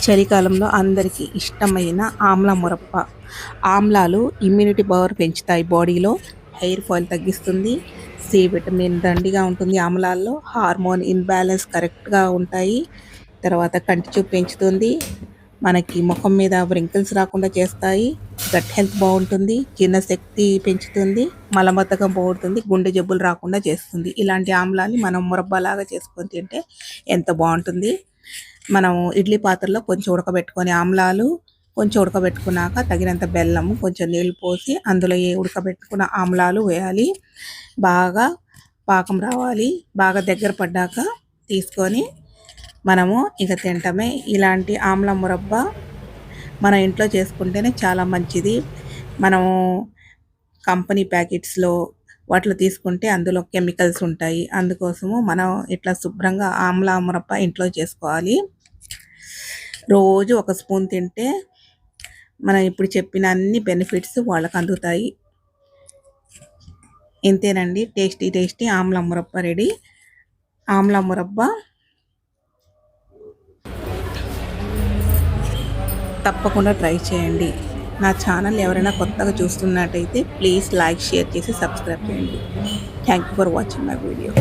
చలికాలంలో అందరికీ ఇష్టమైన ఆమ్లా మురప్ప. ఆమ్లాలు ఇమ్యూనిటీ పవర్ పెంచుతాయి బాడీలో, హెయిర్ ఫాల్ తగ్గిస్తుంది, సి విటమిన్ దండిగా ఉంటుంది ఆమ్లాల్లో, హార్మోన్ ఇన్బ్యాలెన్స్ కరెక్ట్గా ఉంటాయి, తర్వాత కంటి చూపు పెంచుతుంది, మనకి ముఖం మీద వ్రింకిల్స్ రాకుండా చేస్తాయి, గట్ హెల్త్ బాగుంటుంది, జీర్ణశక్తి పెంచుతుంది, మలబద్ధకం పోగొడుతుంది, గుండె జబ్బులు రాకుండా చేస్తుంది. ఇలాంటి ఆమ్లాన్ని మనం మురబ్బలాగా చేసుకొని తింటే ఎంత బాగుంటుంది. మనం ఇడ్లీ పాత్రలో కొంచెం ఉడకబెట్టుకొని ఆమ్లాలు కొంచెం ఉడకబెట్టుకున్నాక తగినంత బెల్లము కొంచెం నీళ్ళు పోసి అందులో ఉడకబెట్టుకున్న ఆమ్లాలు వేయాలి. బాగా పాకం రావాలి. బాగా దగ్గర పడ్డాక తీసుకొని మనము ఇక తింటమే. ఇలాంటి ఆమ్లా మురబ్బ మన ఇంట్లో చేసుకుంటేనే చాలా మంచిది. మనము కంపెనీ ప్యాకెట్స్లో వాటిలో తీసుకుంటే అందులో కెమికల్స్ ఉంటాయి. అందుకోసము మనం ఇట్లా శుభ్రంగా ఆమ్లా మురబ్బ ఇంట్లో చేసుకోవాలి. రోజు ఒక స్పూన్ తింటే మనం ఇప్పుడు చెప్పిన అన్ని బెనిఫిట్స్ వాళ్ళకు అందుతాయి. ఇంతేనండి, టేస్టీ ఆమ్లా మురబ్బ రెడీ. ఆమ్లా మురబ్బ తప్పకుండా ట్రై చేయండి. నా ఛానల్ ఎవరైనా కొత్తగా చూస్తున్నట్టయితే ప్లీజ్ లైక్, షేర్ చేసి సబ్స్క్రైబ్ చేయండి. Thank you for watching my video.